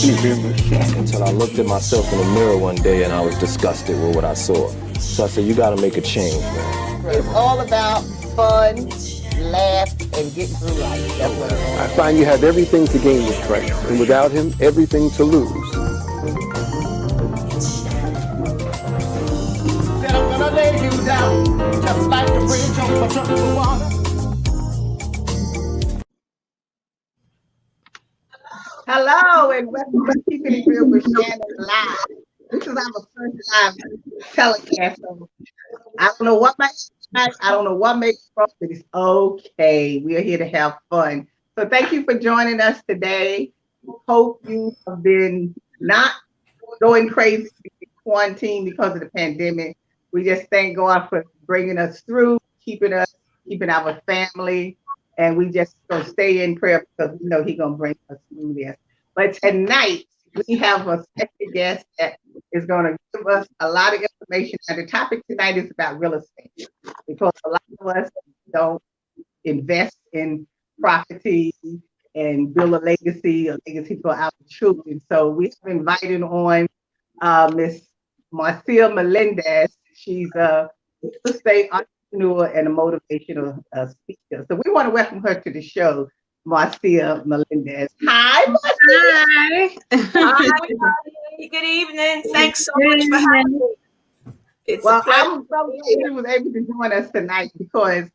Until I looked at myself in the mirror one day and I was disgusted with what I saw. So I said, you got to make a change, man. It's all about fun, laugh, and getting through life. That's what it is. I find you have everything to gain with Christ, and without him, everything to lose. Said I'm gonna lay you down, just like a bridge over troubled water. Hello, and welcome to Keeping It Real with Shannon Live. This is our first live telecast. So I don't know what I don't know what makes it, but it's okay. We are here to have fun. So thank you for joining us today. Hope you have been not going crazy in quarantine because of the pandemic. We just thank God for bringing us through, keeping our family, and we just gonna stay in prayer because we know He's gonna bring us through this. But tonight we have a special guest that is gonna give us a lot of information. And the topic tonight is about real estate, because a lot of us don't invest in property and build a legacy for our children. So we have invited on Miss Marcia Melendez. She's a real estate entrepreneur and a motivational speaker. So we want to welcome her to the show, Marcia Melendez. Hi, Marcia. Hi. Hi. Good evening. Thanks so much for having me. I'm so glad you was able to join us tonight, because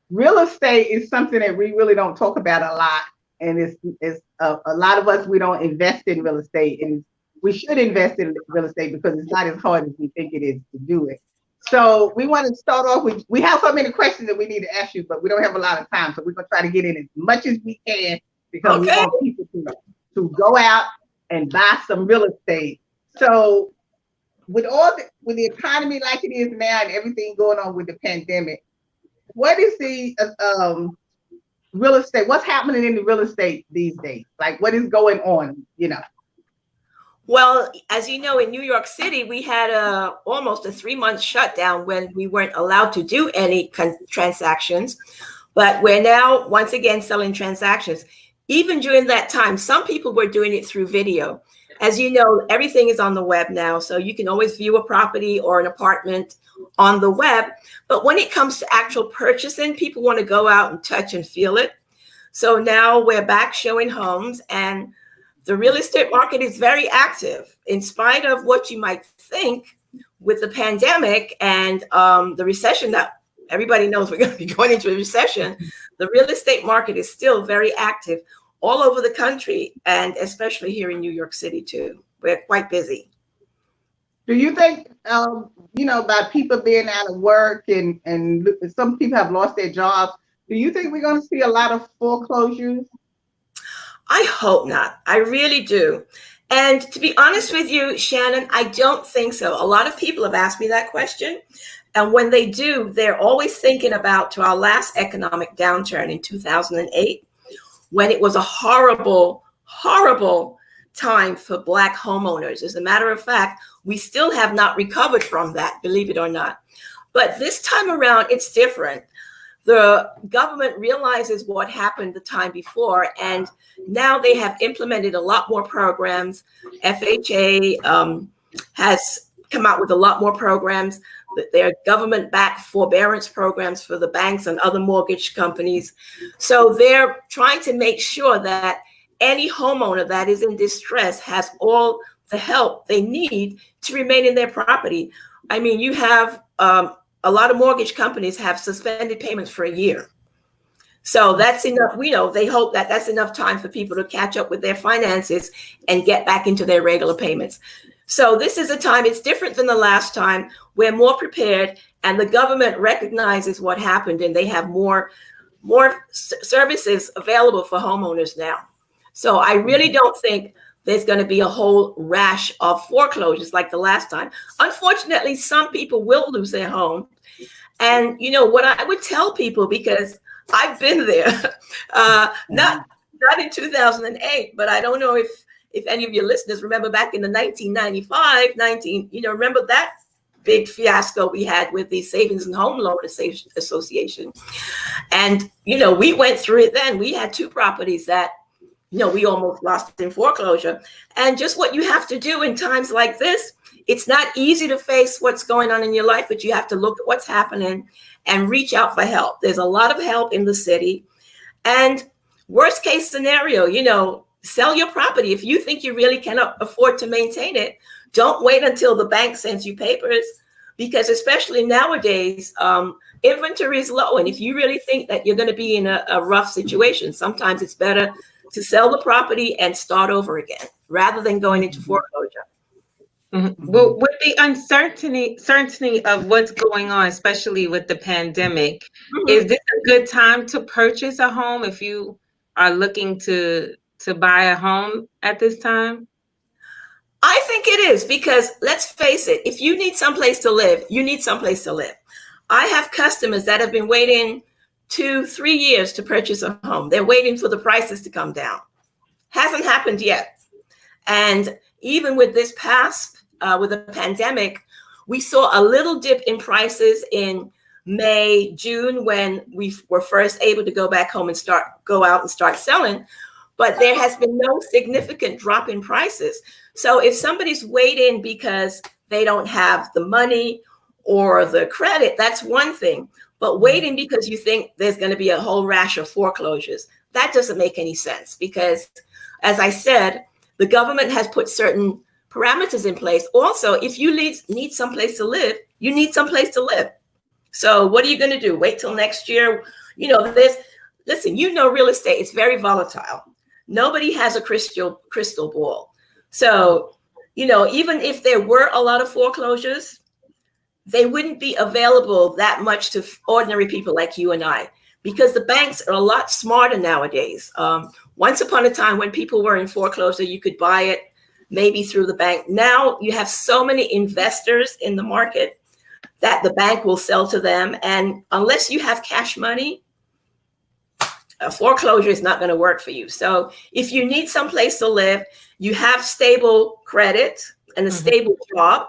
real estate is something that we really don't talk about a lot. And it's a lot of us, we don't invest in real estate, and we should invest in real estate because it's not as hard as we think it is to do it. So we want to start off with, we have so many questions that we need to ask you, but we don't have a lot of time. So we're going to try to get in as much as we can, because we want people to go out and buy some real estate. So with the economy like it is now and everything going on with the pandemic, what is the real estate? What's happening in the real estate these days? Like, what is going on, Well, as you know, in New York City, we had almost a 3-month shutdown when we weren't allowed to do any transactions. But we're now once again selling transactions. Even during that time, some people were doing it through video. As you know, everything is on the web now, so you can always view a property or an apartment on the web. But when it comes to actual purchasing, people want to go out and touch and feel it. So now we're back showing homes, and the real estate market is very active, in spite of what you might think with the pandemic and the recession that everybody knows we're going to be going into a recession. The real estate market is still very active all over the country, and especially here in New York City too. We're quite busy. Do you think, by people being out of work and some people have lost their jobs, do you think we're going to see a lot of foreclosures? I hope not. I really do. And to be honest with you, Shannon, I don't think so. A lot of people have asked me that question. And when they do, they're always thinking about to our last economic downturn in 2008, when it was a horrible, horrible time for Black homeowners. As a matter of fact, we still have not recovered from that, believe it or not. But this time around, it's different. The government realizes what happened the time before, and now they have implemented a lot more programs. FHA has come out with a lot more programs. There are government-backed forbearance programs for the banks and other mortgage companies. So they're trying to make sure that any homeowner that is in distress has all the help they need to remain in their property. I mean, you have a lot of mortgage companies have suspended payments for a year. So that's enough. We know they hope that that's enough time for people to catch up with their finances and get back into their regular payments. So this is a time, it's different than the last time. We're more prepared, and the government recognizes what happened, and they have more services available for homeowners now. So I really don't think there's going to be a whole rash of foreclosures like the last time. Unfortunately, some people will lose their home. And what I would tell people, because I've been there, not in 2008, but I don't know if any of your listeners remember back in the 1995, remember that big fiasco we had with the Savings and Home Loan Association. And, we went through it then. We had 2 properties that we almost lost in foreclosure. And just what you have to do in times like this, it's not easy to face what's going on in your life, but you have to look at what's happening and reach out for help. There's a lot of help in the city. And worst case scenario, sell your property. If you think you really cannot afford to maintain it, don't wait until the bank sends you papers, because especially nowadays, inventory is low. And if you really think that you're going to be in a rough situation, sometimes it's better to sell the property and start over again rather than going into foreclosure. Mm-hmm. Well, with the uncertainty of what's going on, especially with the pandemic, is this a good time to purchase a home if you are looking to buy a home at this time? I think it is, because let's face it, if you need someplace to live, you need someplace to live. I have customers that have been waiting 2-3 years to purchase a home. They're waiting for the prices to come down. Hasn't happened yet. And even with this with the pandemic, we saw a little dip in prices in May, June, when we were first able to go back home and go out and start selling. But there has been no significant drop in prices. So if somebody's waiting because they don't have the money or the credit, that's one thing. But waiting because you think there's going to be a whole rash of foreclosures, that doesn't make any sense, because, as I said, the government has put certain parameters in place. Also, if you need someplace to live, you need someplace to live. So what are you going to do? Wait till next year? Listen, real estate is very volatile. Nobody has a crystal ball. So, even if there were a lot of foreclosures, they wouldn't be available that much to ordinary people like you and I, because the banks are a lot smarter nowadays. Once upon a time, when people were in foreclosure, you could buy it maybe through the bank. Now you have so many investors in the market that the bank will sell to them. And unless you have cash money, a foreclosure is not going to work for you. So if you need someplace to live, you have stable credit and a stable job,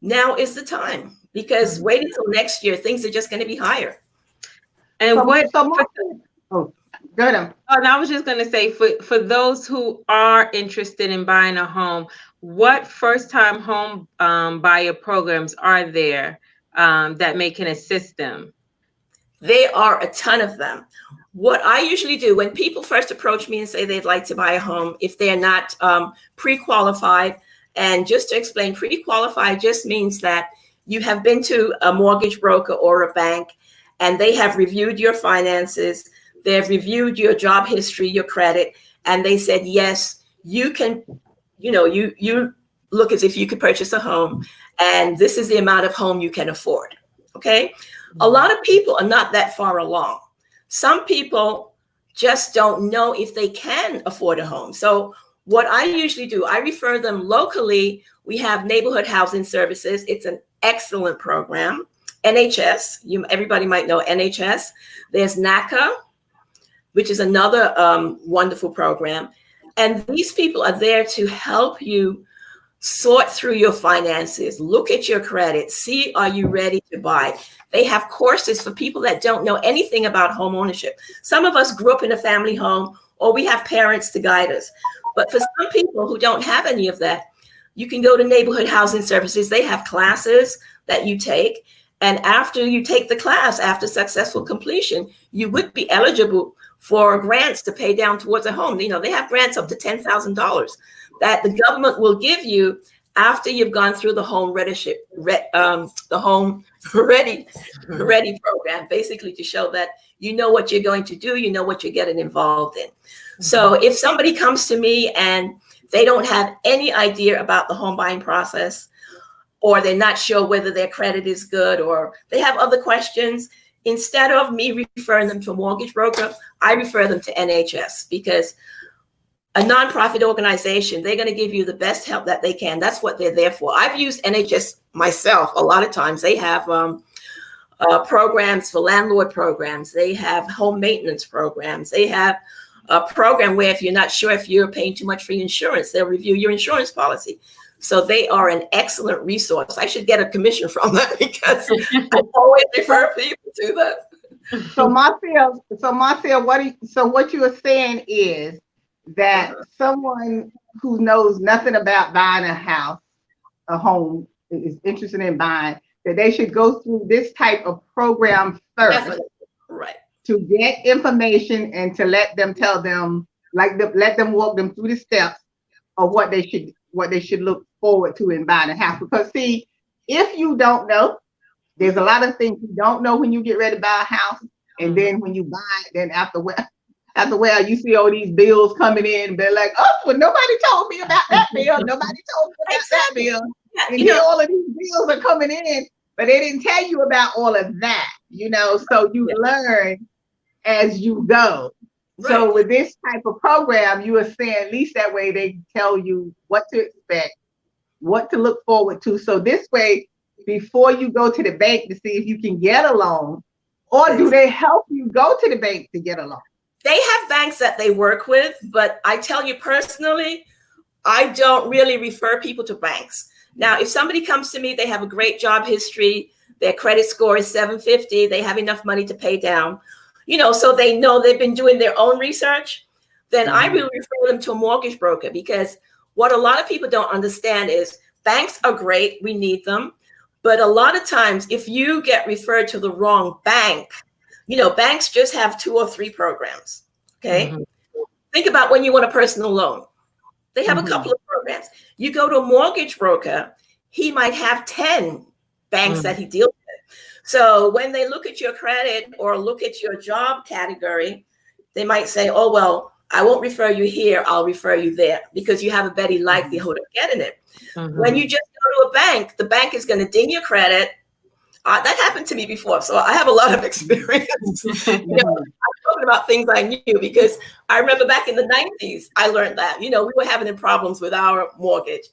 now is the time, because waiting until next year, things are just going to be higher. And Go ahead. Oh, and I was just going to say, for those who are interested in buying a home, what first-time home buyer programs are there that can assist them? There are a ton of them. What I usually do when people first approach me and say they'd like to buy a home, if they're not pre-qualified, and just to explain, pre-qualified just means that you have been to a mortgage broker or a bank, and they have reviewed your finances, they've reviewed your job history, your credit, and they said, yes, you can, you look as if you could purchase a home, and this is the amount of home you can afford, okay? A lot of people are not that far along. Some people just don't know if they can afford a home. So what I usually do, I refer them locally. We have neighborhood housing services. It's an excellent program. NHS, everybody might know NHS. There's NACA, which is another wonderful program. And these people are there to help you sort through your finances, look at your credit, see, are you ready to buy? They have courses for people that don't know anything about home ownership. Some of us grew up in a family home, or we have parents to guide us. But for some people who don't have any of that, you can go to neighborhood housing services. They have classes that you take. And after you take the class, after successful completion, you would be eligible for grants to pay down towards a home. They have grants up to $10,000 that the government will give you after you've gone through the home ready program, basically to show that you know what you're going to do, you know what you're getting involved in. Mm-hmm. So if somebody comes to me and they don't have any idea about the home buying process, or they're not sure whether their credit is good, or they have other questions, instead of me referring them to a mortgage broker, I refer them to NHS, because a nonprofit organization, they're going to give you the best help that they can. That's what they're there for. I've used NHS myself a lot of times. They have programs for landlord programs. They have home maintenance programs. They have a program where if you're not sure if you're paying too much for your insurance, they'll review your insurance policy. So they are an excellent resource. I should get a commission from that, because I always refer people to that. So Marcia, what you are saying is, that someone who knows nothing about buying a house, a home, is interested in buying, that they should go through this type of program first. Definitely. Right. To get information and to let them tell them, let them walk them through the steps of what they should look forward to in buying a house. Because see, if you don't know, there's a lot of things you don't know when you get ready to buy a house, and then when you buy it, then after a while you see all these bills coming in, and they're like, oh, well, nobody told me about that bill, nobody told me about that bill, and here all of these bills are coming in, but they didn't tell you about all of that, so you learn as you go. Right. So with this type of program, you are saying at least that way they tell you what to expect, what to look forward to. So this way, before you go to the bank to see if you can get a loan, or do they help you go to the bank to get a loan? They have banks that they work with, but I tell you personally, I don't really refer people to banks. Now, if somebody comes to me, they have a great job history, their credit score is 750, they have enough money to pay down, so they know they've been doing their own research, then I really refer them to a mortgage broker, because what a lot of people don't understand is banks are great. We need them. But a lot of times, if you get referred to the wrong bank, banks just have 2 or 3 programs. Okay. Think about when you want a personal loan. They have a couple of programs. You go to a mortgage broker, he might have 10 banks that he deals with. So when they look at your credit or look at your job category, they might say, oh, well, I won't refer you here. I'll refer you there because you have a better likelihood of getting it. When you just go to a bank, the bank is going to ding your credit. That happened to me before. So I have a lot of experience. I'm talking about things I knew because I remember back in the 90s, I learned that, we were having problems with our mortgage.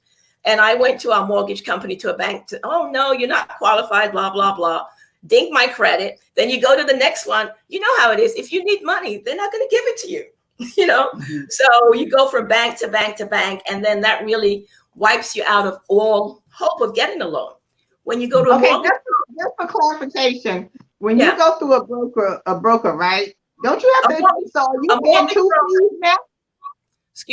And I went to our mortgage company, to a bank, oh, no, you're not qualified, blah, blah, blah. Dink my credit. Then you go to the next one. You know how it is. If you need money, they're not going to give it to you, So you go from bank to bank to bank. And then that really wipes you out of all hope of getting a loan. When you go to a mortgage. Just for clarification, when you go through a broker, right? Don't you have to, so are you paying 2 fees now?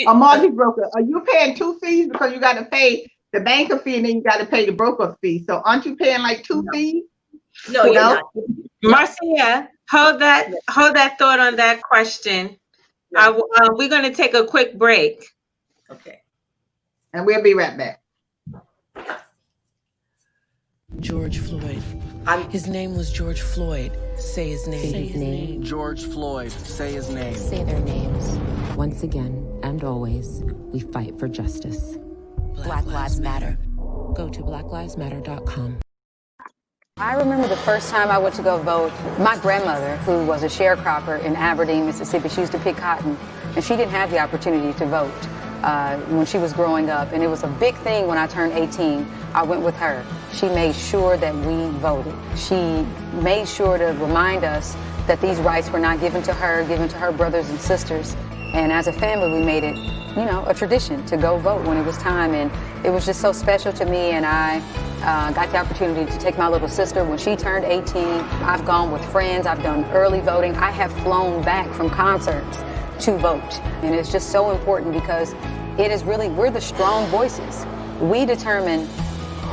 A mortgage broker, are you paying 2 fees because you got to pay the banker fee and then you got to pay the broker fee? So aren't you paying like 2 fees? No, you're not. Marcia, hold that thought on that question. Yeah. We're going to take a quick break. Okay. And we'll be right back. George Floyd. His name was George Floyd. Say his name. Say his name. George Floyd. Say his name. Say their names. Once again and always, we fight for justice. Black Lives Matter. Go to blacklivesmatter.com. I remember the first time I went to go vote, my grandmother, who was a sharecropper in Aberdeen, Mississippi, she used to pick cotton, and she didn't have the opportunity to vote when she was growing up. And it was a big thing when I turned 18. I went with her. She made sure that we voted. She made sure to remind us that these rights were not given to her brothers and sisters. And as a family, we made it, a tradition to go vote when it was time. And it was just so special to me. And I got the opportunity to take my little sister when she turned 18. I've gone with friends. I've done early voting. I have flown back from concerts to vote. And it's just so important because we're the strong voices. We determine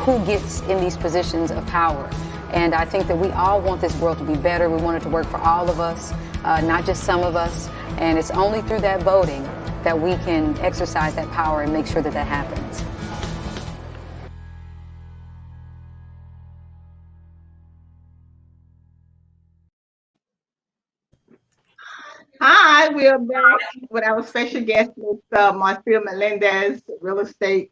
who gets in these positions of power. And I think that we all want this world to be better. We want it to work for all of us, not just some of us. And it's only through that voting that we can exercise that power and make sure that that happens. Hi, we're back with our special guest, Ms. Marcia Melendez, real estate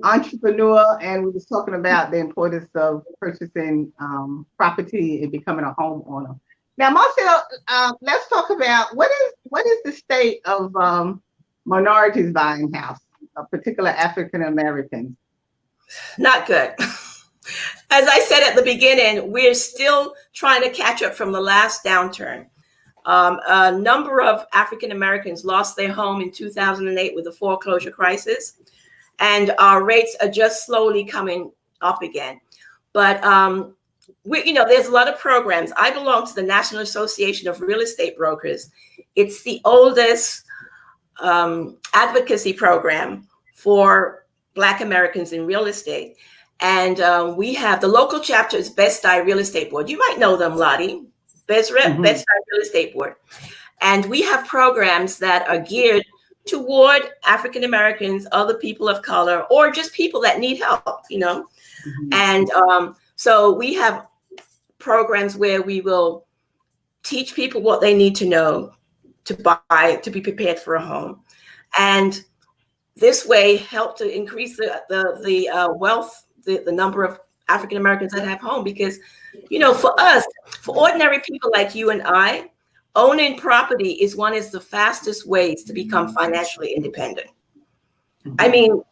entrepreneur, and we was talking about the importance of purchasing property and becoming a homeowner. Now, Marcia, let's talk about what is the state of minorities buying house, particular African Americans? Not good. As I said at the beginning, we're still trying to catch up from the last downturn. A number of African Americans lost their home in 2008 with the foreclosure crisis, and our rates are just slowly coming up again. But there's a lot of programs. I belong to the National Association of Real Estate Brokers. It's the oldest advocacy program for Black Americans in real estate. And we have the local chapter is Bed-Stuy Real Estate Board. You might know them, Lottie. Bed-Stuy Real Estate Board. And we have programs that are geared toward African Americans, other people of color, or just people that need help, you know. And so we have programs where we will teach people what they need to know to buy, to be prepared for a home. And this way help to increase the wealth, the number of African Americans that have home. Because, you know, for us, for ordinary people like you and I, owning property is one of the fastest ways to become financially independent. I mean,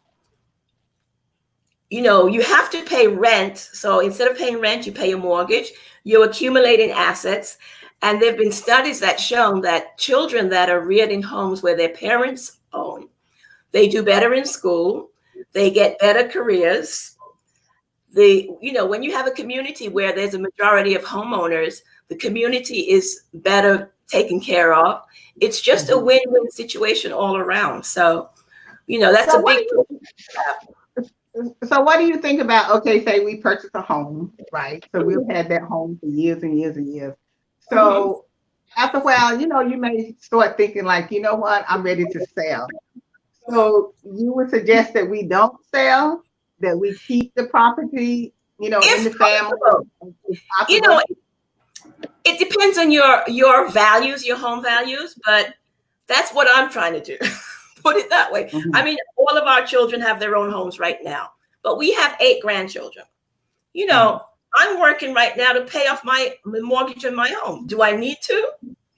you know, you have to pay rent. So instead of paying rent, you pay a mortgage. You're accumulating assets. And there have been studies that shown that children that are reared in homes where their parents own, they do better in school. They get better careers. You know, when you have a community where there's a majority of homeowners, the community is better taken care of. It's just a win-win situation all around. So, you know, that's a big. So what do you think about, okay, say we purchase a home, right? So we've had that home for years and years and years. So after a while, you know, you may start thinking like, you know what, I'm ready to sell. So you would suggest that we don't sell, that we keep the property, you know, in the family? You know, it depends on your values, your home values, but that's what I'm trying to do. Put it that way. I mean, all of our children have their own homes right now, but we have 8 grandchildren. You know, I'm working right now to pay off my mortgage on my home. Do I need to?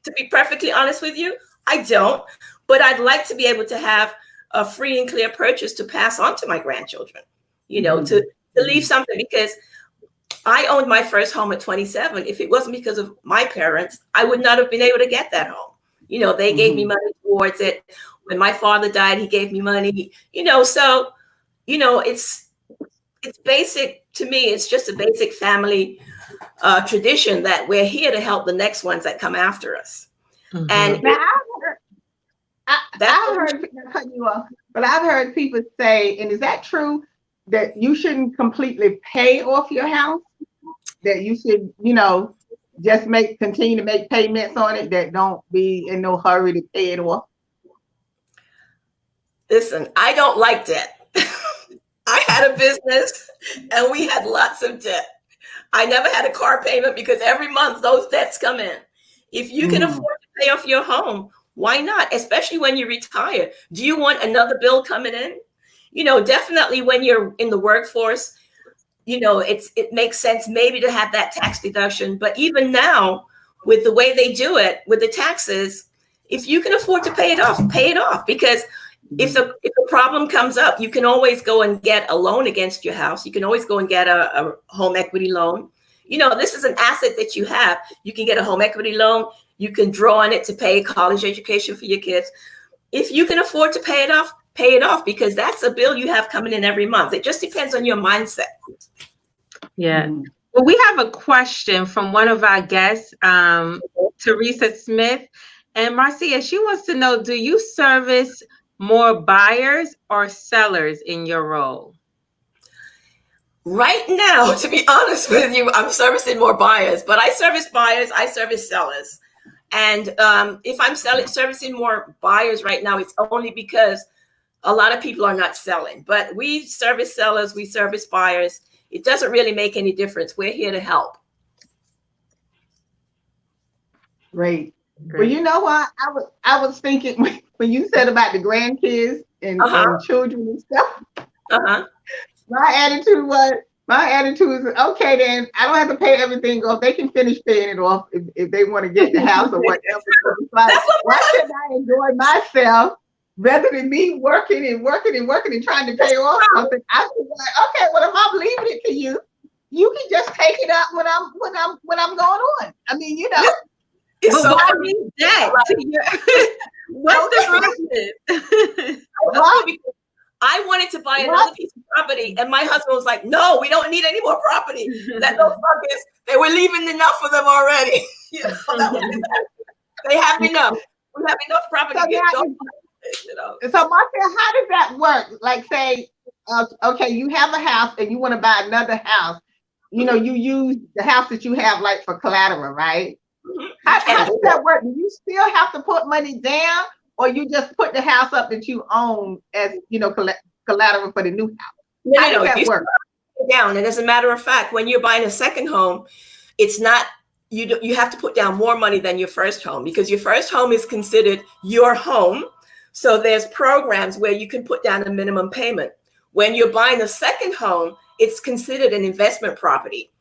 To be perfectly honest with you, I don't. But I'd like to be able to have a free and clear purchase to pass on to my grandchildren, you know, to leave something, because I owned my first home at 27. If it wasn't because of my parents, I would not have been able to get that home. You know, they gave me money towards it. When my father died, he gave me money, you know, so, you know, it's basic to me. It's just a basic family tradition that we're here to help the next ones that come after us. And now, I've heard people say, and is that true, that you shouldn't completely pay off your house? That you should, you know, just continue to make payments on it, that don't be in no hurry to pay it off? Listen, I don't like debt. I had a business and we had lots of debt. I never had a car payment because every month those debts come in. If you can afford to pay off your home, why not? Especially when you retire. Do you want another bill coming in? You know, definitely when you're in the workforce, you know, it makes sense maybe to have that tax deduction. But even now, with the way they do it, with the taxes, if you can afford to pay it off. Because if a problem comes up, you can always go and get a loan against your house. You can always go and get a home equity loan. You know, this is an asset that you have. You can get a home equity loan. You can draw on it to pay college education for your kids. If you can afford to pay it off, because that's a bill you have coming in every month. It just depends on your mindset. Yeah. Well, we have a question from one of our guests, Teresa Smith. And Marcia, she wants to know, do you service more buyers or sellers in your role? Right now, to be honest with you, I'm servicing more buyers, but I service buyers, I service sellers. And if I'm servicing more buyers right now, it's only because a lot of people are not selling. But we service sellers, we service buyers. It doesn't really make any difference. We're here to help. Great. Well, you know what? I was thinking when you said about the grandkids and children and stuff. My attitude is, okay, then I don't have to pay everything off. They can finish paying it off if they want to get the house or whatever. Like, why shouldn't I enjoy myself rather than me working and trying to pay off something? I was like, okay, well, if I'm leaving it to you, you can just take it up when I'm going on. I mean, you know. But so why need that? What's the process? I wanted to buy another piece of property, and my husband was like, "No, we don't need any more property. That those buckets, they were leaving enough for them already. You know, they have enough. We have enough property." you know. So Marcia, how does that work? Like say, okay, you have a house and you want to buy another house. You know, you use the house that you have like for collateral, right? How does that work? Do you still have to put money down, or you just put the house up that you own as, you know, collateral for the new house? How does that work? Down, and as a matter of fact, when you're buying a second home, it's not you have to put down more money than your first home, because your first home is considered your home. So there's programs where you can put down a minimum payment. When you're buying a second home, it's considered an investment property,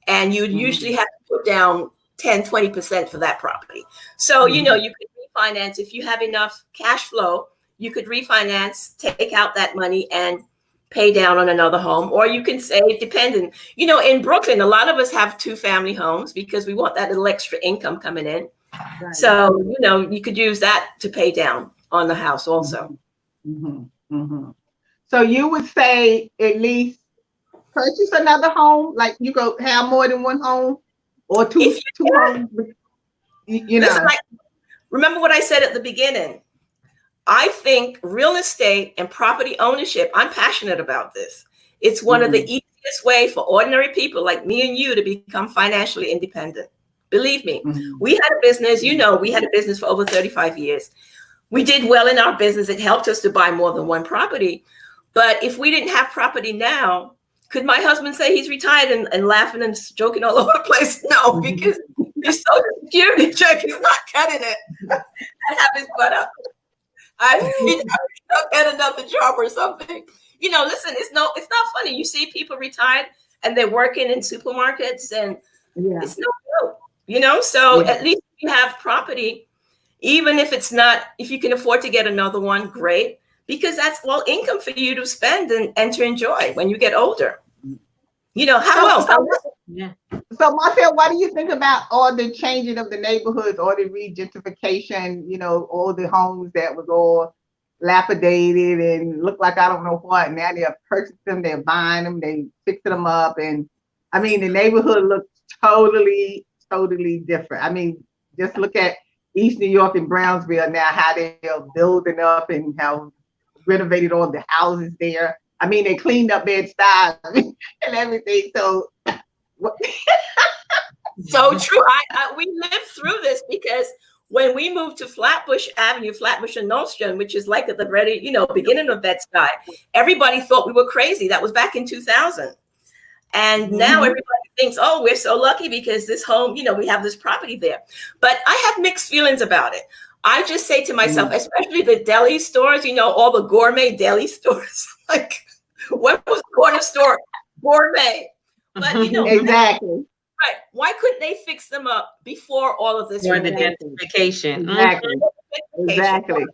and you usually have to put down 10-20% for that property. So you know, you could refinance if you have enough cash flow. You could refinance, take out that money, and pay down on another home, or you can save, depending. You know, in Brooklyn, a lot of us have 2-family homes because we want that little extra income coming in. Right. So, you know, you could use that to pay down on the house also. So you would say at least purchase another home, like you go have more than one home or two homes, you know. Listen, remember what I said at the beginning. I think real estate and property ownership, I'm passionate about this. It's one of the easiest way for ordinary people like me and you to become financially independent. Believe me, we had a business, you know, we had a business for over 35 years. We did well in our business. It helped us to buy more than one property. But if we didn't have property now, could my husband say he's retired and laughing and joking all over the place? No, because his social security check is not cutting it. I have his butt up. I mean, I'll get another job or something. You know, listen, it's not funny. You see people retired and they're working in supermarkets, and it's no joke, you know? So at least you have property, even if it's not, if you can afford to get another one, great, because that's all income for you to spend and to enjoy when you get older. You know, how else? So Marcel, what do you think about all the changing of the neighborhoods, all the regentrification, you know, all the homes that was all lapidated and look like I don't know what, now they're purchasing them, they're buying them, they fixing them up, and I mean the neighborhood looks totally different. I mean, just look at East New York and Brownsville now, how they're building up and how renovated all the houses there. I mean, they cleaned up Bed-Stuy and everything. So so true. We lived through this, because when we moved to Flatbush Avenue, Flatbush and Nostrand, which is like at the very, you know, beginning of Bed-Stuy, everybody thought we were crazy. That was back in 2000. And now everybody thinks, oh, we're so lucky because this home, you know, we have this property there. But I have mixed feelings about it. I just say to myself, especially the deli stores, you know, all the gourmet deli stores, like what was the corner store? Gourmet. But, you know, exactly. Right. Why couldn't they fix them up before all of this? For the gentrification. Exactly.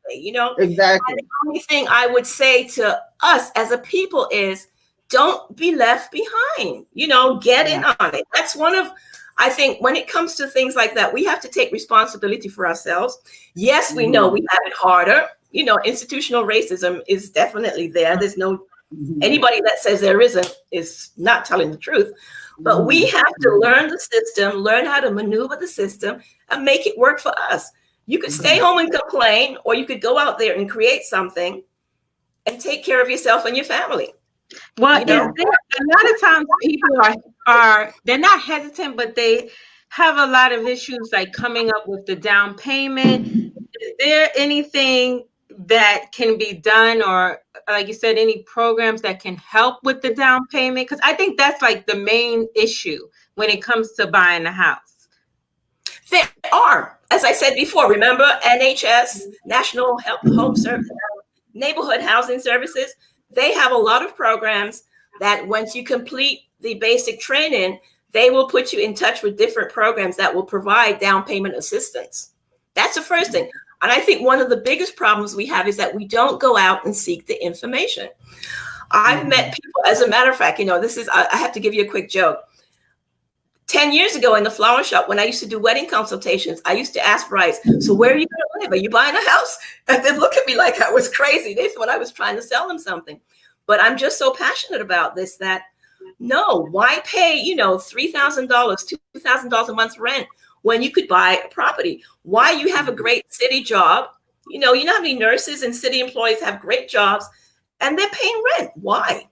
You know, exactly. And the only thing I would say to us as a people is don't be left behind. You know, get in on it. That's one of, I think, when it comes to things like that, we have to take responsibility for ourselves. Yes, we know we have it harder. You know, institutional racism is definitely there. There's no anybody that says there isn't is not telling the truth. But we have to learn the system, learn how to maneuver the system, and make it work for us. You could stay home and complain, or you could go out there and create something and take care of yourself and your family. Well, you know? A lot of times people are they're not hesitant, but they have a lot of issues like coming up with the down payment. Is there anything that can be done, or like you said, any programs that can help with the down payment? Because I think that's like the main issue when it comes to buying a house. There are, as I said before, remember NHS, National Home Service, Neighborhood Housing Services. They have a lot of programs that once you complete the basic training, they will put you in touch with different programs that will provide down payment assistance. That's the first thing. And I think one of the biggest problems we have is that we don't go out and seek the information. I've met people, as a matter of fact, you know, I have to give you a quick joke. 10 years ago in the flower shop, when I used to do wedding consultations, I used to ask brides, so where are you going to live? Are you buying a house? And they'd look at me like I was crazy. They thought I was trying to sell them something. But I'm just so passionate about this that no, why pay, you know, $3,000, $2,000 a month rent when you could buy a property? Why you have a great city job, You know how many nurses and city employees have great jobs and they're paying rent. Why?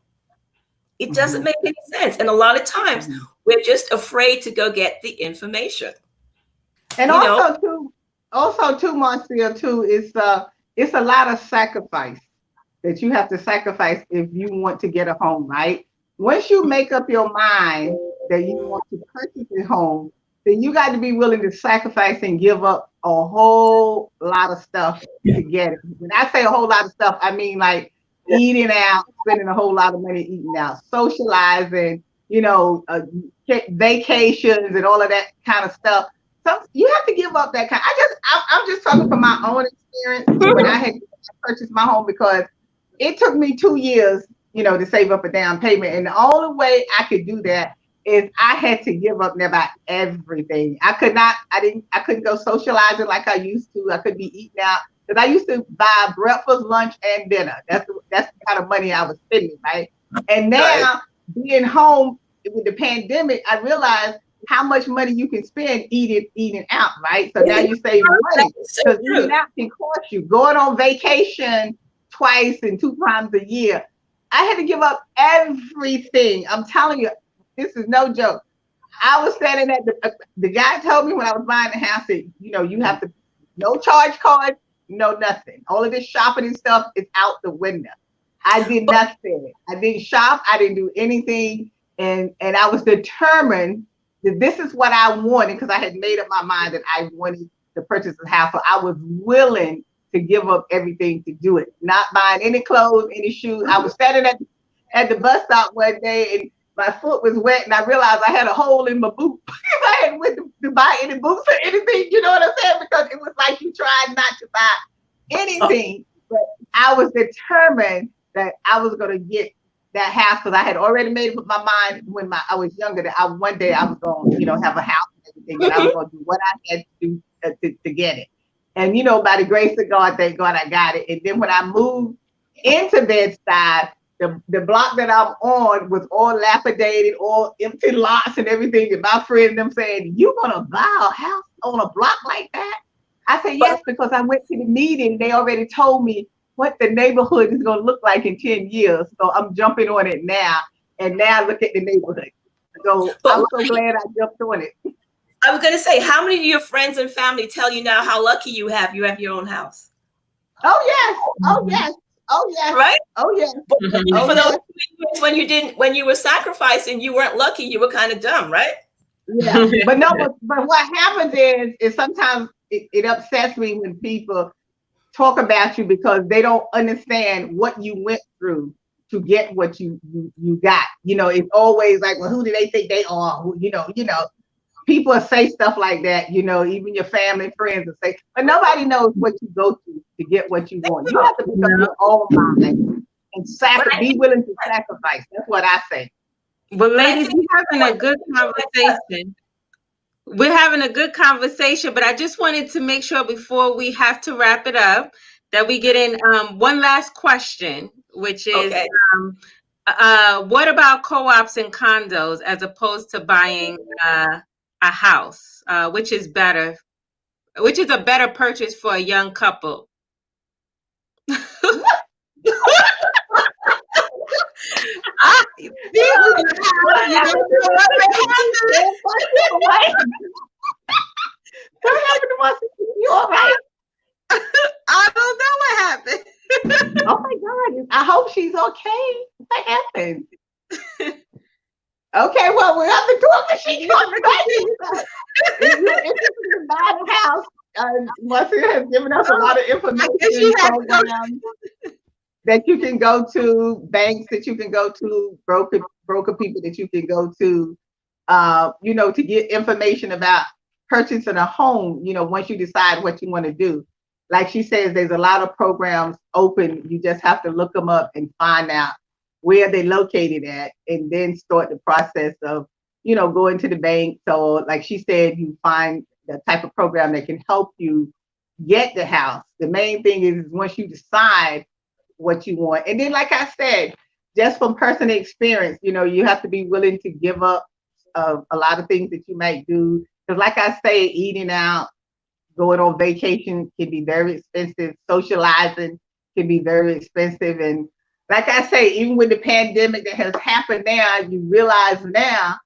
It doesn't make any sense. And a lot of times we're just afraid to go get the information. And also too, Marcia, too, it's a lot of sacrifice that you have to sacrifice if you want to get a home, right? Once you make up your mind that you want to purchase a home, then you got to be willing to sacrifice and give up a whole lot of stuff to get it. When I say a whole lot of stuff, I mean like eating out, spending a whole lot of money eating out, socializing, vacations and all of that kind of stuff. So you have to give up that kind. I'm just talking from my own experience when I had purchased my home, because it took me 2 years, to save up a down payment. And the only way I could do that is I had to give up about everything. I couldn't go socializing like I used to. I couldn't be eating out, because I used to buy breakfast, lunch, and dinner. That's the kind of money I was spending, right? And now being home with the pandemic, I realized how much money you can spend eating out, right? So now you save money, because eating out can cost you. Going on vacation twice and 2 times a year, I had to give up everything. I'm telling you, this is no joke. I was standing at the guy told me when I was buying the house that, you have to, no charge card, no nothing. All of this shopping and stuff is out the window. I did nothing. I didn't shop. I didn't do anything. And I was determined that this is what I wanted, because I had made up my mind that I wanted to purchase a house. So I was willing to give up everything to do it. Not buying any clothes, any shoes. I was standing at the bus stop one day and my foot was wet, and I realized I had a hole in my boot. I hadn't went to buy any boots or anything, you know what I'm saying? Because it was like you tried not to buy anything. But I was determined that I was going to get that house, because I had already made up my mind when I was younger that one day I was going to, have a house and everything, and I was going to do what I had to do to get it. And, by the grace of God, thank God I got it. And then when I moved into Bed-Stuy, the block that I'm on was all lapidated, all empty lots and everything. And my friend and them saying, "You gonna buy a house on a block like that?" I said, "Yes," because I went to the meeting. They already told me what the neighborhood is gonna look like in 10 years. So I'm jumping on it now. And now look at the neighborhood. So I'm so glad I jumped on it. I was gonna say, how many of your friends and family tell you now how lucky you have your own house? Oh yes. Oh yes. Oh yes. Right? Oh yes. For those when you were sacrificing, you weren't lucky, you were kind of dumb, right? Yeah. But what happens is sometimes it upsets me when people talk about you, because they don't understand what you went through to get what you got. It's always like, well, who do they think they are? People say stuff like that, even your family, friends will say, but nobody knows what you go through to get what you want. You have to become your own mind and be willing to sacrifice. That's what I say. Well, ladies, we're having a good conversation. We're having a good conversation, but I just wanted to make sure before we have to wrap it up that we get in one last question, which is, what about co-ops and condos as opposed to buying a house? Which is better? Which is a better purchase for a young couple? What happened to us? You all right? I don't know what happened. Oh my God. I hope she's okay. What happened? Okay, well, we're at the door machine. If you can buy the house, Marcia has given us a lot of information programs that you can go to, banks that you can go to, broker people that you can go to, to get information about purchasing a home, once you decide what you want to do. Like she says, there's a lot of programs open. You just have to look them up and find out where they're located at, and then start the process of, going to the bank. So like she said, you find the type of program that can help you get the house. The main thing is once you decide what you want. And then, like I said, just from personal experience, you have to be willing to give up a lot of things that you might do. Because like I say, eating out, going on vacation can be very expensive. Socializing can be very expensive. And like I say, even with the pandemic that has happened now, you realize now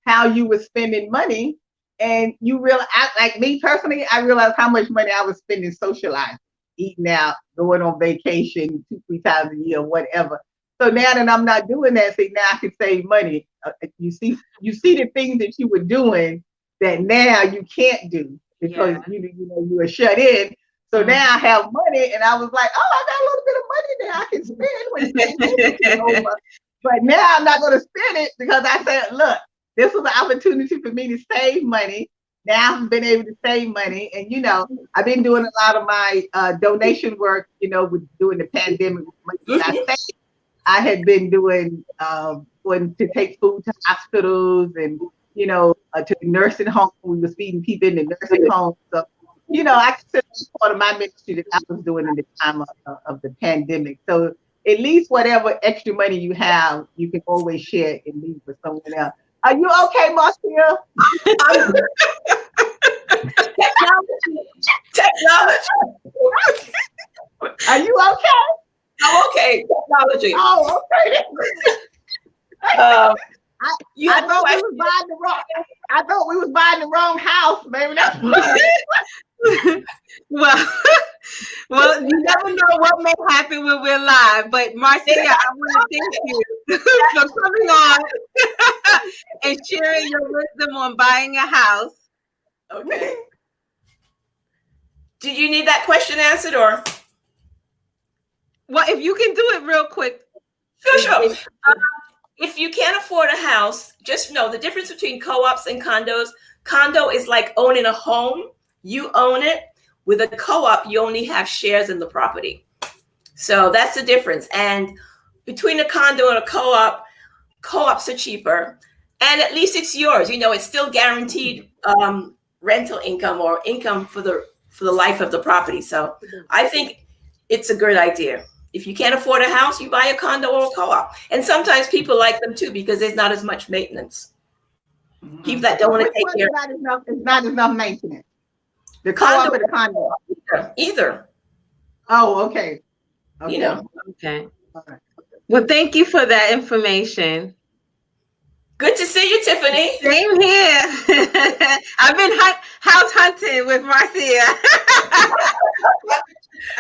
how you were spending money. And you realize, like me personally, I realized how much money I was spending socializing, eating out, going on vacation 2-3 times a year, whatever. So now that I'm not doing that, see, now I can save money. You see the things that you were doing that now you can't do because you were shut in. So now I have money, and I was like, oh, I got a little bit of money that I can spend when the pandemic is over. But now I'm not going to spend it because I said, look, this was an opportunity for me to save money. Now I've been able to save money, and I've been doing a lot of my donation work. With doing the pandemic, I had been doing going to take food to hospitals and to nursing homes. We was feeding people in the nursing homes. So I consider it part of my ministry that I was doing in the time of the pandemic. So at least whatever extra money you have, you can always share and leave for someone else. Are you okay, Marcia? Technology. Are you okay? I'm okay. Technology. Oh, okay. I thought we was buying the wrong house. Maybe that's well, you never know what may happen when we're live. But Marcia, I want to thank you for coming on and sharing your wisdom on buying a house. Okay. Did you need that question answered, or? Well, if you can do it real quick. Sure. If you can't afford a house, just know the difference between co-ops and condos. Condo is like owning a home. You own it. With a co-op, you only have shares in the property. So that's the difference. And between a condo and a co-op, co-ops are cheaper. And at least it's yours. It's still guaranteed rental income or income for the life of the property. So I think it's a good idea. If you can't afford a house, you buy a condo or a co-op. And sometimes people like them too because there's not as much maintenance. People that don't want to take care of it's not enough maintenance. The co-op or the condo? Either. Oh, okay. Okay. All right. Well, thank you for that information. Good to see you, Tiffany. Same here. I've been house hunting with Marcia.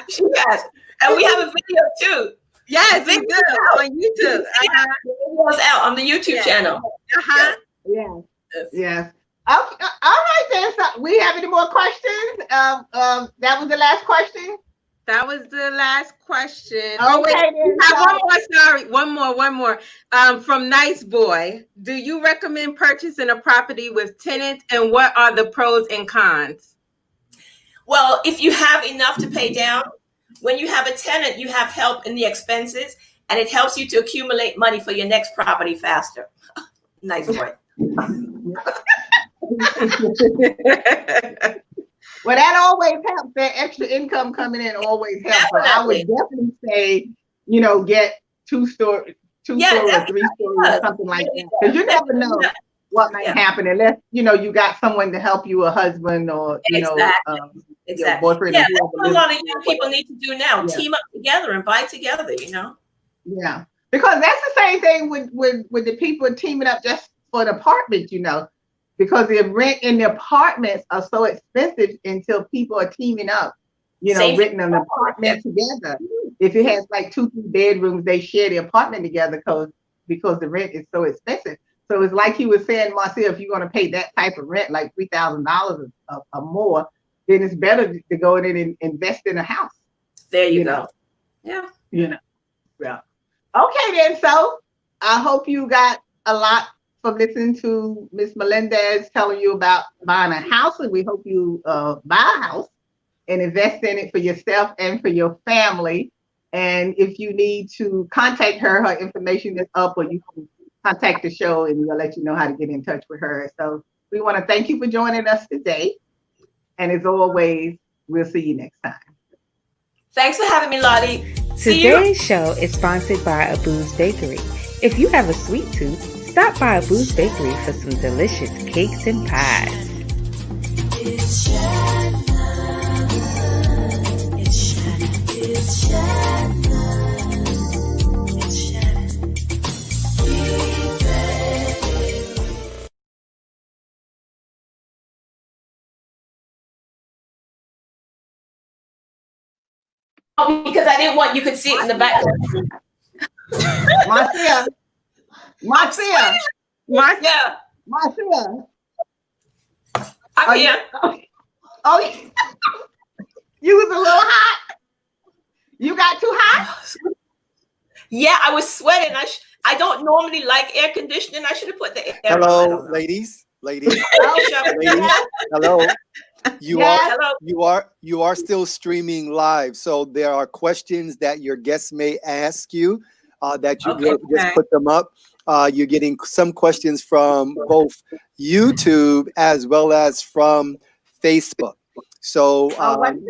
She has. And we have a video too. Yes, we do on YouTube. It was out on the YouTube channel. Yes. Okay. All right then. So we have any more questions? That was the last question. That was the last question. Okay, oh wait, one more. Sorry, one more. From Nice Boy, do you recommend purchasing a property with tenants, and what are the pros and cons? Well, if you have enough to pay down, when you have a tenant, you have help in the expenses, and it helps you to accumulate money for your next property faster. Nice boy. Well, that always helps. That extra income coming in always helps. So I would definitely say, get 2-story, 2-story or 3-story or something like that. Because you never know what might happen unless, you got someone to help you, a husband or, your boyfriend. Yeah, that's what a lot of young people need to do now. Yeah. Team up together and buy together, Yeah, because that's the same thing with the people teaming up just for an apartment, because the rent in the apartments are so expensive until people are teaming up, renting an apartment together. If it has like 2-3 bedrooms, they share the apartment together because the rent is so expensive. So it's like he was saying, Marcia, if you're going to pay that type of rent, like $3,000 or more, then it's better to go in and invest in a house. There you go. Yeah. Yeah. Okay, then. So I hope you got a lot from listening to Miss Melendez telling you about buying a house, and we hope you buy a house and invest in it for yourself and for your family. And if you need to contact her, her information is up, or you can contact the show and we'll let you know how to get in touch with her. So we want to thank you for joining us today. And as always, we'll see you next time. Thanks for having me, Lottie. Today's show is sponsored by Abu's Bakery. If you have a sweet tooth, stop by Abu's Bakery for some delicious cakes and pies. It's Shannon. Oh, because I didn't want you could see it in the background. Marcia. Marcia. Yeah. Marcia. I'm here. Oh, you was a little hot. You got too hot? Yeah, I was sweating. I don't normally like air conditioning. I should have put the air Hello, on. ladies. Ladies. Hello. Yes. You are still streaming live, so there are questions that your guests may ask you that you just put them up. You're getting some questions from both YouTube as well as from Facebook. So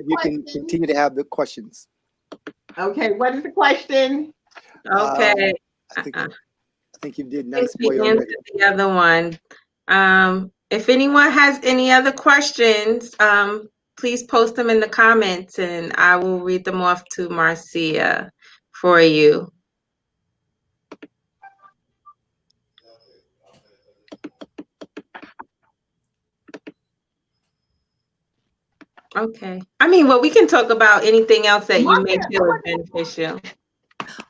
you can continue to have the questions. Okay, what is the question? Okay. I think you did nice boy We already. answered the other one. If anyone has any other questions, please post them in the comments and I will read them off to Marcia for you. Okay. I mean, well, we can talk about anything else that you may feel is beneficial.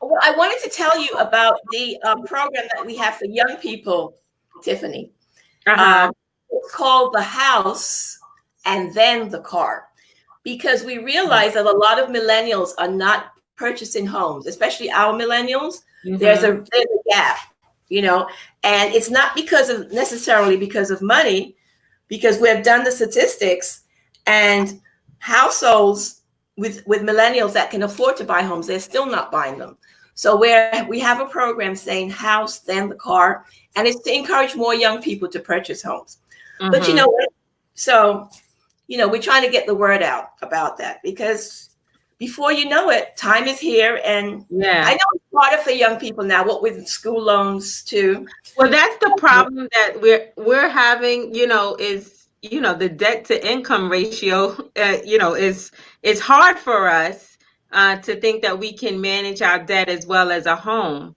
Well, I wanted to tell you about the program that we have for young people, Tiffany. It's called The House and Then the Car, because we realize that a lot of millennials are not purchasing homes, especially our millennials. There's a gap, and it's not necessarily because of money, because we have done the statistics, and households with millennials that can afford to buy homes, they're still not buying them. So we have a program saying house, then the car, and it's to encourage more young people to purchase homes. But you know what? So, we're trying to get the word out about that, because before you know it, time is here. And I know it's harder for young people now, what with school loans too. Well, that's the problem that we're having, is, the debt to income ratio, is hard for us to think that we can manage our debt as well as a home.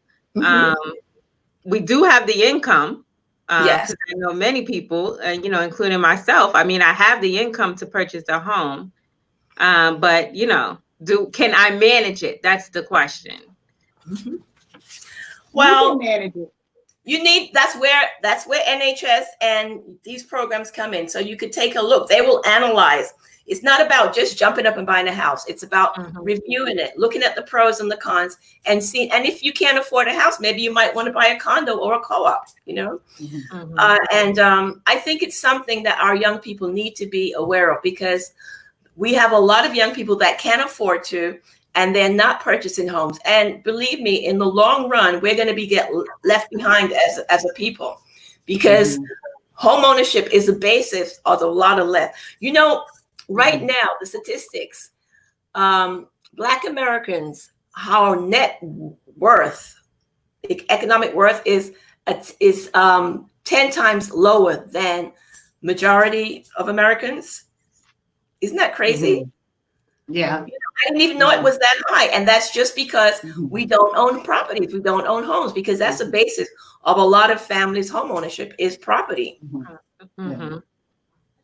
We do have the income. Yes. I know many people, including myself. I mean, I have the income to purchase a home, but can I manage it? That's the question. Well, you can manage it. You need that's where NHS and these programs come in. So you could take a look. They will analyze. It's not about just jumping up and buying a house. It's about reviewing it, looking at the pros and the cons, and see. And if you can't afford a house, maybe you might want to buy a condo or a co-op. I think it's something that our young people need to be aware of, because we have a lot of young people that can't afford to, and they're not purchasing homes. And believe me, in the long run, we're going to be left behind as a people, because home ownership is the basis of a lot of left. Right now, the statistics, Black Americans, our net worth, economic worth is 10 times lower than majority of Americans. Isn't that crazy? Yeah. I didn't even know it was that high. And that's just because we don't own properties. We don't own homes, because that's the basis of a lot of families' home ownership is property.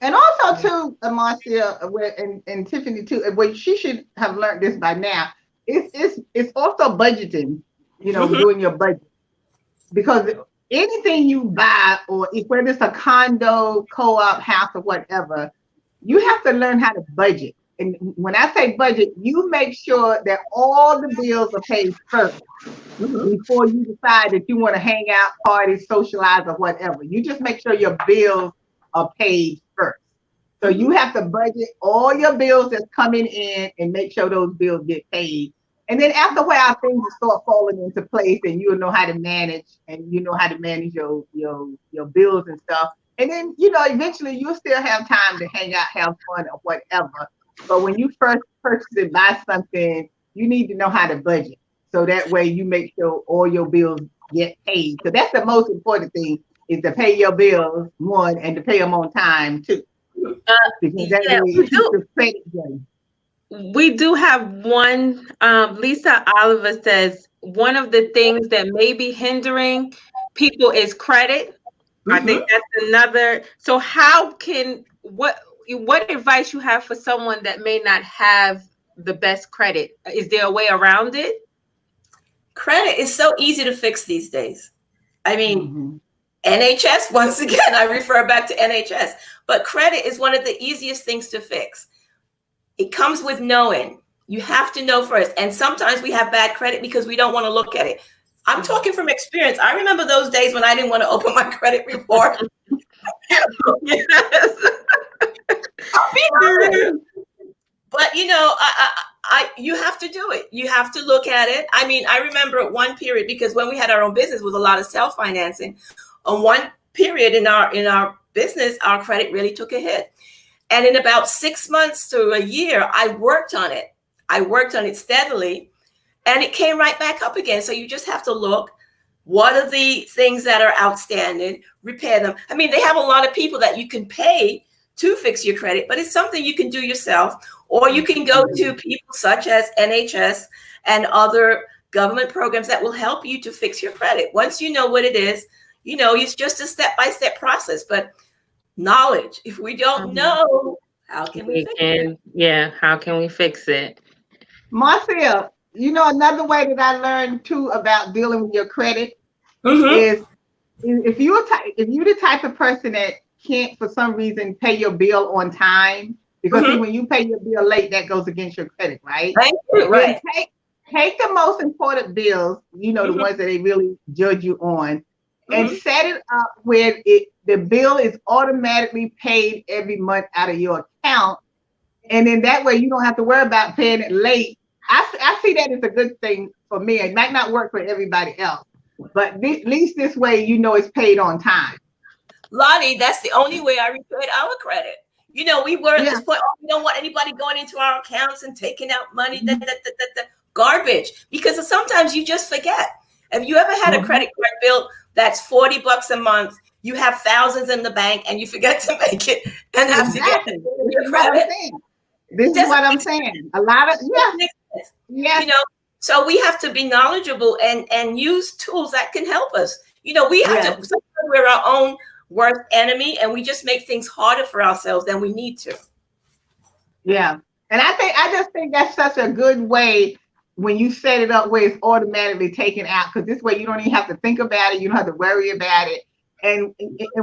And also too, Marcia, and Tiffany too, what she should have learned this by now, it's also budgeting, doing your budget. Because anything you buy, or whether it's a condo, co-op, house, or whatever, you have to learn how to budget. And when I say budget, you make sure that all the bills are paid first before you decide that you want to hang out, party, socialize, or whatever. You just make sure your bills are paid first. So you have to budget all your bills that's coming in and make sure those bills get paid. And then after a while, things will start falling into place, and you'll know how to manage, and your bills and stuff. And then, eventually you'll still have time to hang out, have fun, or whatever. But when you first purchase and buy something, you need to know how to budget. So that way you make sure all your bills get paid. So that's the most important thing, is to pay your bills, one, and to pay them on time, too. Because that way you keep your credit going. We do have one. Lisa Oliver says one of the things that may be hindering people is credit. I think that's another. So how can what advice you have for someone that may not have the best credit? Is there a way around it? Credit is so easy to fix these days. I mean, NHS, once again, I refer back to NHS, but credit is one of the easiest things to fix. It comes with knowing. You have to know first. And sometimes we have bad credit because we don't want to look at it. I'm talking from experience. I remember those days when I didn't want to open my credit report. Yes. I'll be honest. But you know, you have to do it. You have to look at it. I mean, I remember at one period, because when we had our own business with a lot of self-financing, on one period in our business, our credit really took a hit. And in about 6 months to a year, I worked on it. I worked on it steadily, and it came right back up again. So you just have to look, what are the things that are outstanding, repair them. I mean, they have a lot of people that you can pay to fix your credit, but it's something you can do yourself, or you can go to people such as NHS and other government programs that will help you to fix your credit. Once you know what it is, you know, it's just a step-by-step process, but knowledge. If we don't know, how can we fix it? Yeah, how can we fix it? Marcia, you know, another way that I learned too about dealing with your credit is if you're the type of person that can't for some reason pay your bill on time, because see, when you pay your bill late, that goes against your credit, right? Right. Take the most important bills, you know, the ones that they really judge you on, and set it up where the bill is automatically paid every month out of your account. And then that way you don't have to worry about paying it late. I see that as a good thing for me. It might not work for everybody else, but at least this way, you know, it's paid on time. Lottie, that's the only way I repaid our credit. You know, we were at this point, we don't want anybody going into our accounts and taking out money, garbage, because sometimes you just forget. Have you ever had a credit card bill that's $40 a month? You have thousands in the bank and you forget to make it and have to get your credit. This is what I'm saying. A lot of, you know, so we have to be knowledgeable and use tools that can help us. You know, we have to, sometimes we're our own worst enemy, and we just make things harder for ourselves than we need to. Yeah. And I just think that's such a good way when you set it up where it's automatically taken out, because this way you don't even have to think about it. You don't have to worry about it. And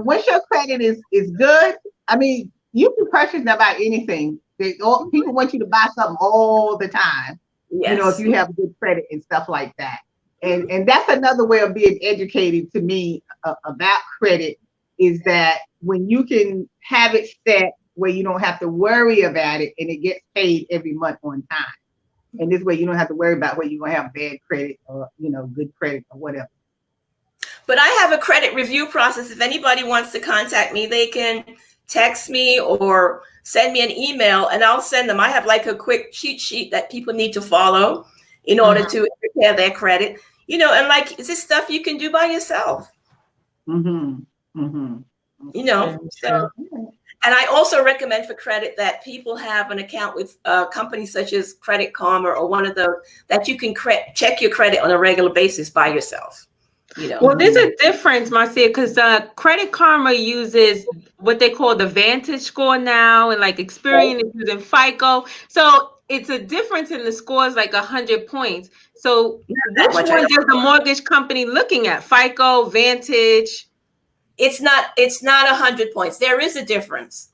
once your credit is good, I mean, you can purchase about anything. People want you to buy something all the time. Yes. You know, if you have good credit and stuff like that. And that's another way of being educated to me about credit, is that when you can have it set where you don't have to worry about it and it gets paid every month on time. And this way you don't have to worry about whether you're going to have bad credit or, you know, good credit or whatever. But I have a credit review process. If anybody wants to contact me, they can text me or send me an email and I'll send them. I have like a quick cheat sheet that people need to follow in order to repair their credit. You know, and like, is this stuff you can do by yourself? You know, so, and I also recommend for credit that people have an account with companies such as Credit Karma or one of those that you can check your credit on a regular basis by yourself. You know. Well, there's a difference, Marcia, because Credit Karma uses what they call the Vantage score now, and like Experian is using FICO. So it's a difference in the scores, like 100 points. So which one is the mortgage company looking at? FICO, Vantage? It's not 100 points. There is a difference.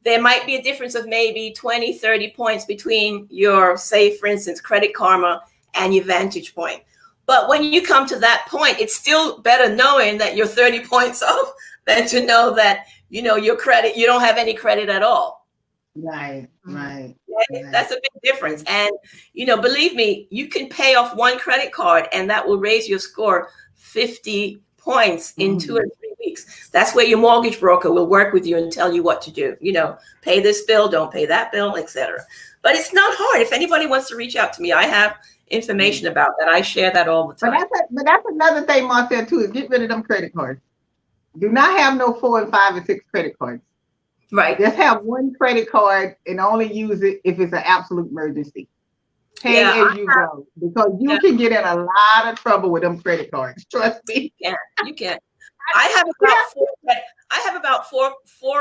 There might be a difference of maybe 20, 30 points between your, say, for instance, Credit Karma and your Vantage point. But when you come to that point, it's still better knowing that you're 30 points off than to know that, you know, your credit, you don't have any credit at all. Right. That's a big difference. And, you know, believe me, you can pay off one credit card and that will raise your score 50 points in 2 or 3 weeks. That's where your mortgage broker will work with you and tell you what to do. You know, pay this bill, don't pay that bill, etc. But it's not hard. If anybody wants to reach out to me, I have information about that. I share that all the time. But that's another thing, Marcel, too, is get rid of them credit cards. Do not have no 4 and 5 and 6 credit cards. Right. Just have one credit card and only use it if it's an absolute emergency. Pay as you go, because you can get in a lot of trouble with them credit cards. Trust me. You can. I have about four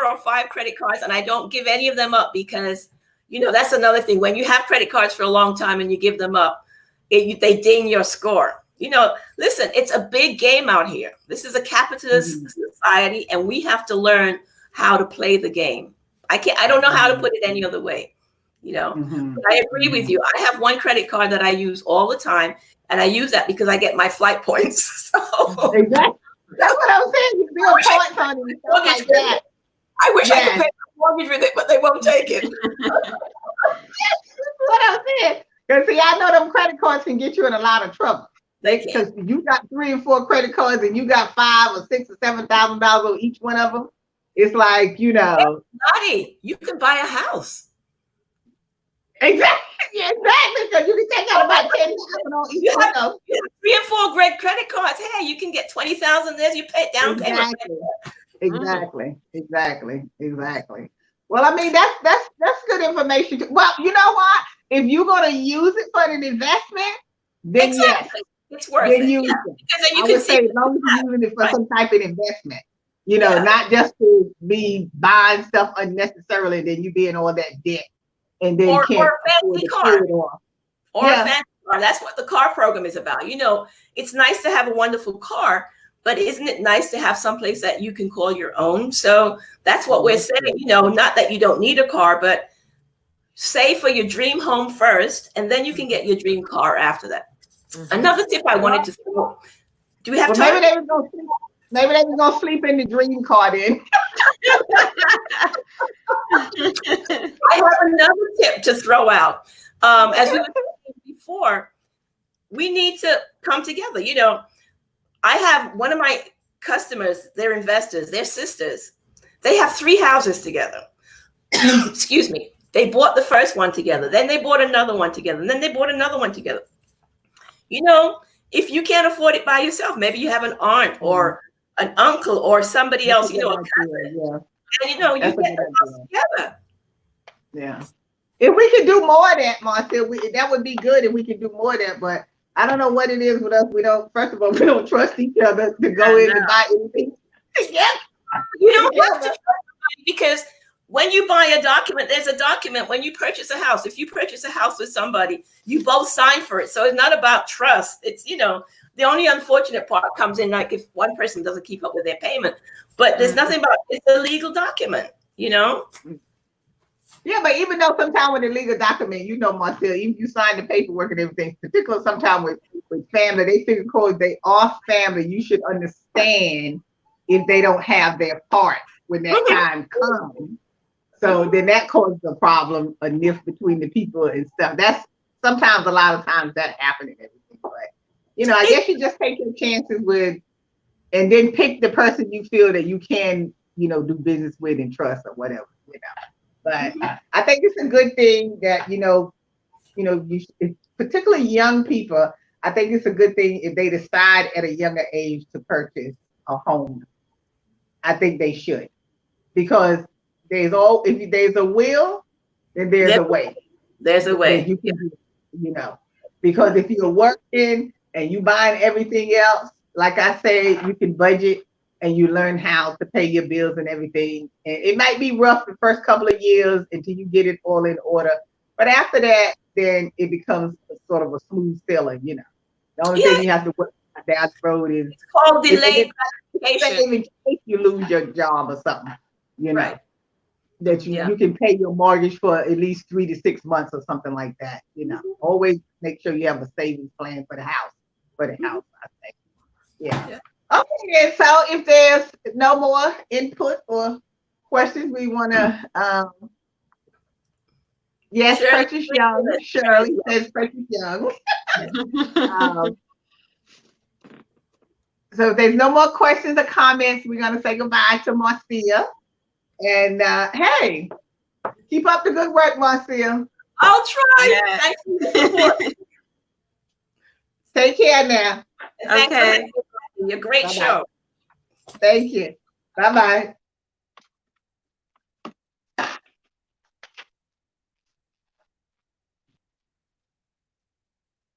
or five credit cards, and I don't give any of them up because, that's another thing. When you have credit cards for a long time and you give them up, they ding your score. Listen, it's a big game out here. This is a capitalist society, and we have to learn how to play the game. I don't know how to put it any other way. But I agree with you. I have one credit card that I use all the time, and I use that because I get my flight points. So exactly. That's what I'm saying. You build points on it and stuff like that. I wish I could pay my mortgage with it, but they won't take it. That's what I'm saying. Because see, I know them credit cards can get you in a lot of trouble. They can. Because you got 3 or 4 credit cards and you got $5,000 or $6,000 or $7,000 on each one of them. It's like, Lottie, you can buy a house. Exactly. Because you can take out about $10,000 on each one of them. You have 3 and 4 great credit cards. Hey, you can get $20,000 there. You pay down payment. Exactly. Well, I mean, that's good information. Well, you know what? If you're going to use it for an investment, then yes, it's worth it. Use it. Because then you I can would say as long as you're using it for some type of investment, not just to be buying stuff unnecessarily, then you be in all that debt and then or can't a fancy car. Or a fancy car. That's what the car program is about. It's nice to have a wonderful car, but isn't it nice to have someplace that you can call your own? So that's what we're saying. Not that you don't need a car, but save for your dream home first, and then you can get your dream car after that. Another tip I wanted to throw. Do we have time? Maybe they were gonna sleep in the dream car then. I have another tip to throw out. As we were saying before, we need to come together. I have one of my customers, they're investors, they're sisters. They have 3 houses together. Excuse me. They bought the first one together. Then they bought another one together. And then they bought another one together. If you can't afford it by yourself, maybe you have an aunt or an uncle or somebody else, a cousin. And you get the house together. Yeah. If we could do more of that, Marcia, that would be good if we could do more of that. But I don't know what it is with us. First of all, we don't trust each other to go in and buy anything. You don't have to trust somebody because when you buy a document, there's a document when you purchase a house. If you purchase a house with somebody, you both sign for it. So it's not about trust. It's, the only unfortunate part comes in like if one person doesn't keep up with their payment. But there's nothing about it's a legal document, Yeah, but even though sometimes with a legal document, Marcel, even you sign the paperwork and everything, particularly sometimes with family, they figure because they are family, you should understand if they don't have their part when that time comes. So then that causes a problem, a nift between the people and stuff. That's sometimes a lot of times that happens and everything. But I guess you just take your chances with, and then pick the person you feel that you can, do business with and trust or whatever. But I think it's a good thing that particularly young people. I think it's a good thing if they decide at a younger age to purchase a home. I think they should, because if there's a will, then there's a way. There's a way. You can, because if you're working and you buying everything else, like I say, you can budget and you learn how to pay your bills and everything. And it might be rough the first couple of years until you get it all in order. But after that, then it becomes sort of a smooth sailing, The only thing you have to work down the road is it's called delayed gratification. In case you lose your job or something, Right. That you can pay your mortgage for at least 3 to 6 months or something like that. Always make sure you have a savings plan for the house. I think. Yeah. Okay, then. So if there's no more input or questions, we want to. Yes, Precious Young. Shirley says Precious Young. So if there's no more questions or comments, we're going to say goodbye to Marcia. And hey, keep up the good work, Marcia. I'll try. Yes. Thank you for the support. Take care now. Okay. You're a great show. Thank you. Bye-bye.